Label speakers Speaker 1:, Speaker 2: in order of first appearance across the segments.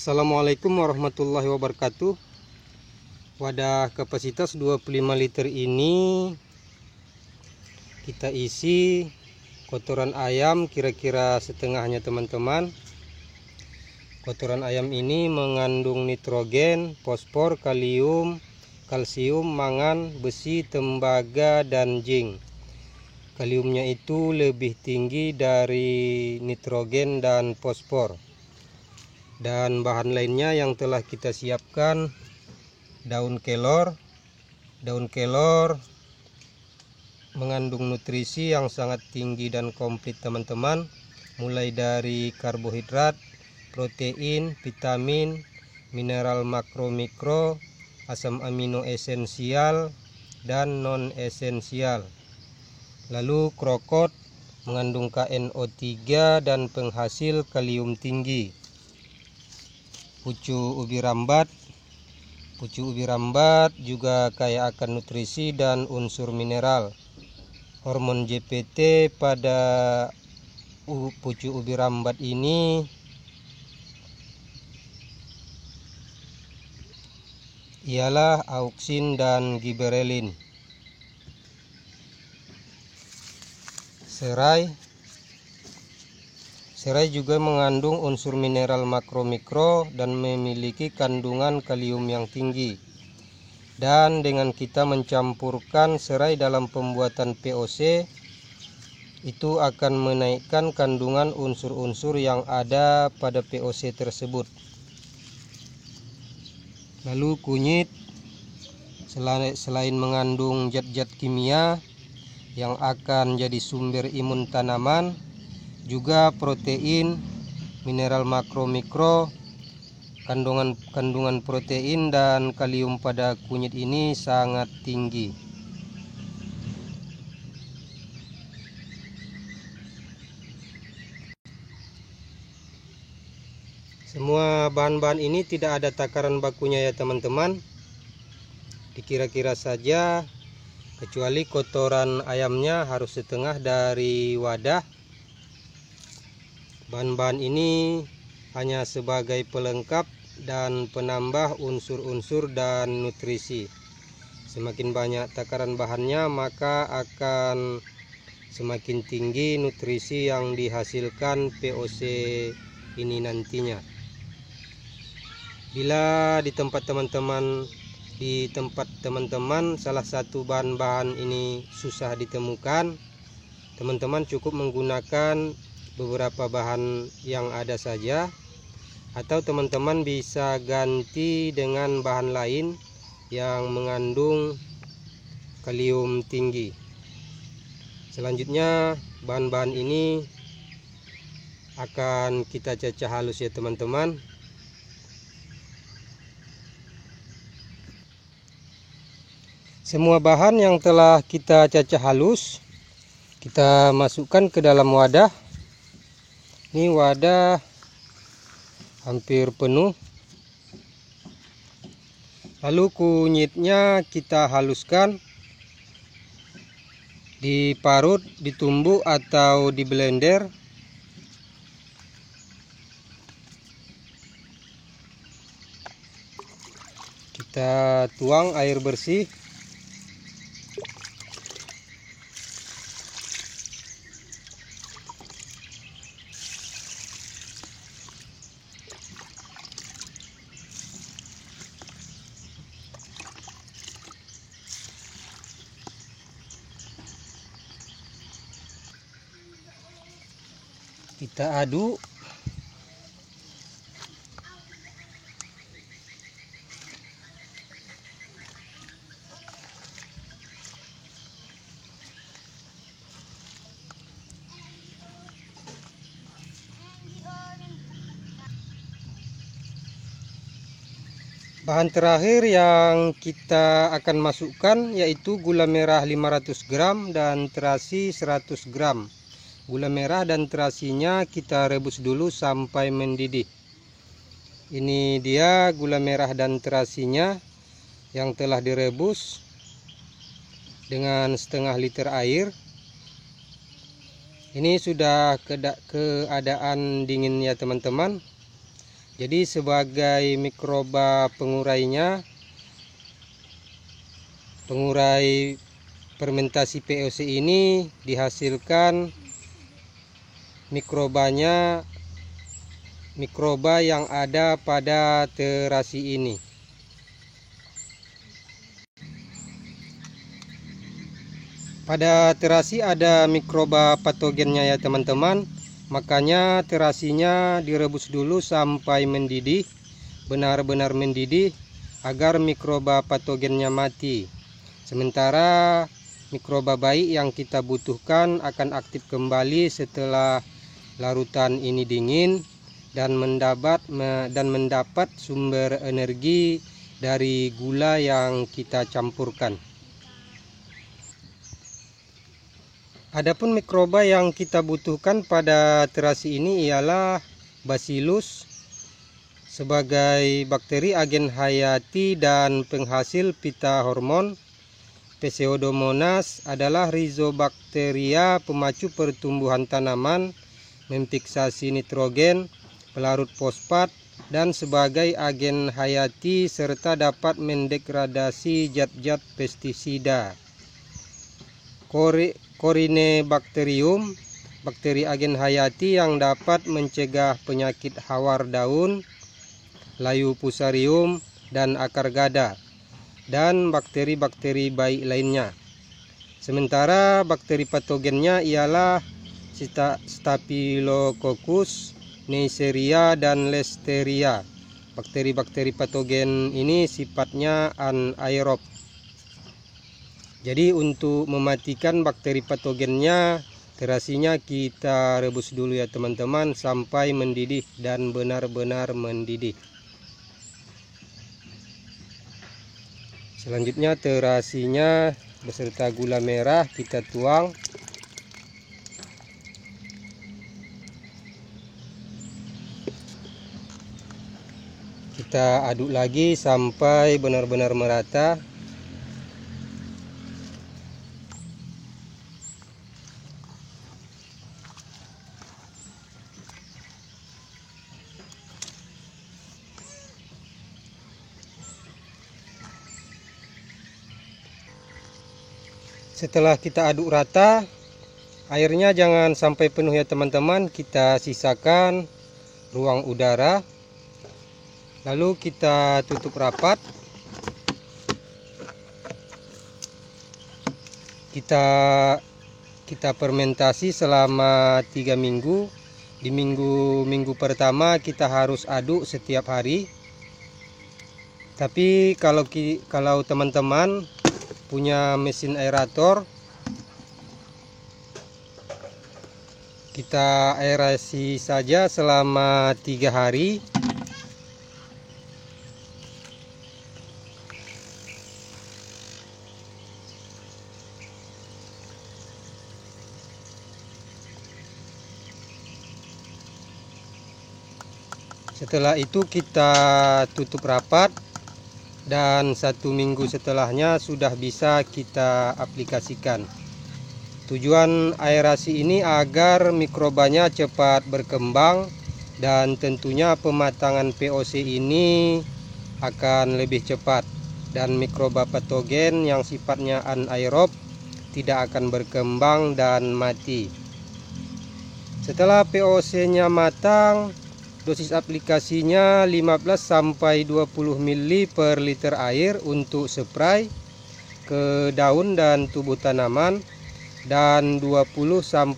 Speaker 1: Assalamualaikum warahmatullahi wabarakatuh. Wadah kapasitas 25 liter ini kita isi kotoran ayam kira-kira setengahnya teman-teman. Kotoran ayam ini mengandung nitrogen, fosfor, kalium, kalsium, mangan, besi, tembaga, dan zinc. Kaliumnya itu lebih tinggi dari nitrogen dan fosfor. Dan bahan lainnya yang telah kita siapkan: daun kelor. Daun kelor mengandung nutrisi yang sangat tinggi dan komplit teman-teman, mulai dari karbohidrat, protein, vitamin, mineral makro mikro, asam amino esensial dan non esensial. Lalu krokot mengandung KNO3 dan penghasil kalium tinggi. Pucuk ubi rambat. Pucuk ubi rambat juga kaya akan nutrisi dan unsur mineral. Hormon JPT pada pucuk ubi rambat ini ialah auksin dan giberelin. Serai juga mengandung unsur mineral makro mikro dan memiliki kandungan kalium yang tinggi. Dan dengan kita mencampurkan serai dalam pembuatan POC, itu akan menaikkan kandungan unsur-unsur yang ada pada POC tersebut. Lalu kunyit, selain mengandung zat-zat kimia yang akan jadi sumber imun tanaman, juga protein, mineral makro mikro, kandungan protein dan kalium pada kunyit ini sangat tinggi. Semua bahan-bahan ini tidak ada takaran bakunya ya teman-teman, dikira-kira saja, kecuali kotoran ayamnya harus setengah dari wadah. Bahan-bahan ini hanya sebagai pelengkap dan penambah unsur-unsur dan nutrisi. Semakin banyak takaran bahannya, maka akan semakin tinggi nutrisi yang dihasilkan POC ini nantinya. Bila di tempat teman-teman salah satu bahan-bahan ini susah ditemukan, teman-teman cukup menggunakan beberapa bahan yang ada saja, atau teman-teman bisa ganti dengan bahan lain yang mengandung kalium tinggi. Selanjutnya bahan-bahan ini akan kita cacah halus ya teman-teman. Semua bahan yang telah kita cacah halus kita masukkan ke dalam wadah. Ini wadah hampir penuh. Lalu kunyitnya kita haluskan, diparut, ditumbuk atau di blender. Kita tuang air bersih. Kita aduk. Bahan terakhir yang kita akan masukkan yaitu gula merah 500 gram dan terasi 100 gram. Gula merah dan terasinya kita rebus dulu sampai mendidih. Ini dia gula merah dan terasinya yang telah direbus dengan setengah liter air. Ini sudah keadaan dingin ya teman-teman. Jadi sebagai mikroba pengurainya, pengurai fermentasi POC ini dihasilkan mikrobanya, mikroba yang ada pada terasi ini. Pada terasi ada mikroba patogennya ya teman-teman, makanya terasinya direbus dulu sampai mendidih, benar-benar mendidih agar mikroba patogennya mati. Sementara mikroba baik yang kita butuhkan akan aktif kembali setelah larutan ini dingin dan mendapat sumber energi dari gula yang kita campurkan. Adapun mikroba yang kita butuhkan pada terasi ini ialah Bacillus sebagai bakteri agen hayati dan penghasil pita hormon. Pseudomonas adalah rhizobacteria pemacu pertumbuhan tanaman, memfiksasi nitrogen, pelarut fosfat, dan sebagai agen hayati serta dapat mendegradasi zat-zat pestisida. Corynebacterium, bakteri agen hayati yang dapat mencegah penyakit hawar daun, layu fusarium, dan akar gada, dan bakteri-bakteri baik lainnya. Sementara bakteri patogennya ialah Staphylococcus, Neisseria, dan Listeria. Bakteri-bakteri patogen ini sifatnya anaerob. Jadi untuk mematikan bakteri patogennya, terasinya kita rebus dulu ya teman-teman sampai mendidih dan benar-benar mendidih. Selanjutnya terasinya beserta gula merah kita tuang. Kita aduk lagi sampai benar-benar merata. Setelah kita aduk rata, airnya jangan sampai penuh ya teman-teman, kita sisakan ruang udara. Lalu kita tutup rapat. Kita fermentasi selama 3 minggu. Di minggu pertama kita harus aduk setiap hari. Tapi kalau teman-teman punya mesin aerator, kita aerasi saja selama 3 hari. Setelah itu kita tutup rapat, dan 1 minggu setelahnya sudah bisa kita aplikasikan. Tujuan aerasi ini agar mikrobanya cepat berkembang, dan tentunya pematangan POC ini akan lebih cepat, dan mikroba patogen yang sifatnya anaerob tidak akan berkembang dan mati. Setelah POC-nya matang, dosis aplikasinya 15-20 ml per liter air untuk spray ke daun dan tubuh tanaman, dan 20-25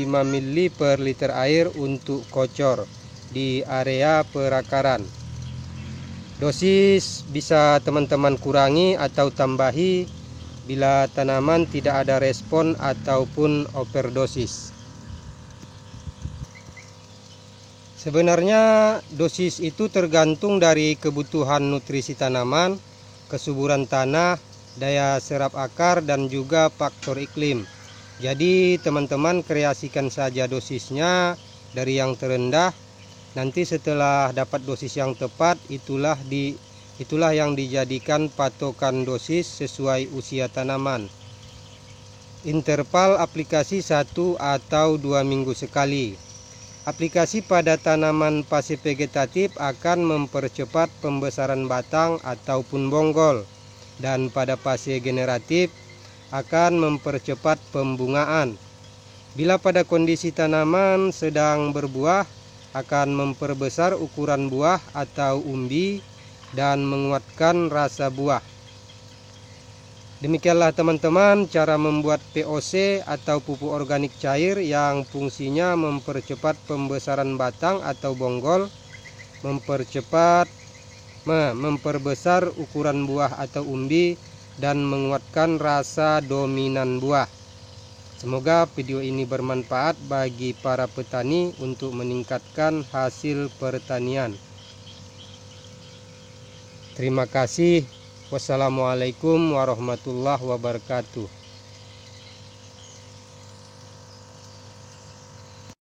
Speaker 1: ml per liter air untuk kocor di area perakaran. Dosis bisa teman-teman kurangi atau tambahi bila tanaman tidak ada respon ataupun overdosis. Sebenarnya dosis itu tergantung dari kebutuhan nutrisi tanaman, kesuburan tanah, daya serap akar, dan juga faktor iklim. Jadi teman-teman kreasikan saja dosisnya dari yang terendah. Nanti setelah dapat dosis yang tepat, itulah yang dijadikan patokan dosis sesuai usia tanaman. Interval aplikasi 1 atau 2 minggu sekali. Aplikasi pada tanaman pasif vegetatif akan mempercepat pembesaran batang ataupun bonggol, dan pada fase generatif akan mempercepat pembungaan. Bila pada kondisi tanaman sedang berbuah, akan memperbesar ukuran buah atau umbi dan menguatkan rasa buah. Demikianlah teman-teman cara membuat POC atau pupuk organik cair yang fungsinya mempercepat pembesaran batang atau bonggol, memperbesar ukuran buah atau umbi, dan menguatkan rasa dominan buah. Semoga video ini bermanfaat bagi para petani untuk meningkatkan hasil pertanian. Terima kasih. Wassalamualaikum warahmatullahi wabarakatuh.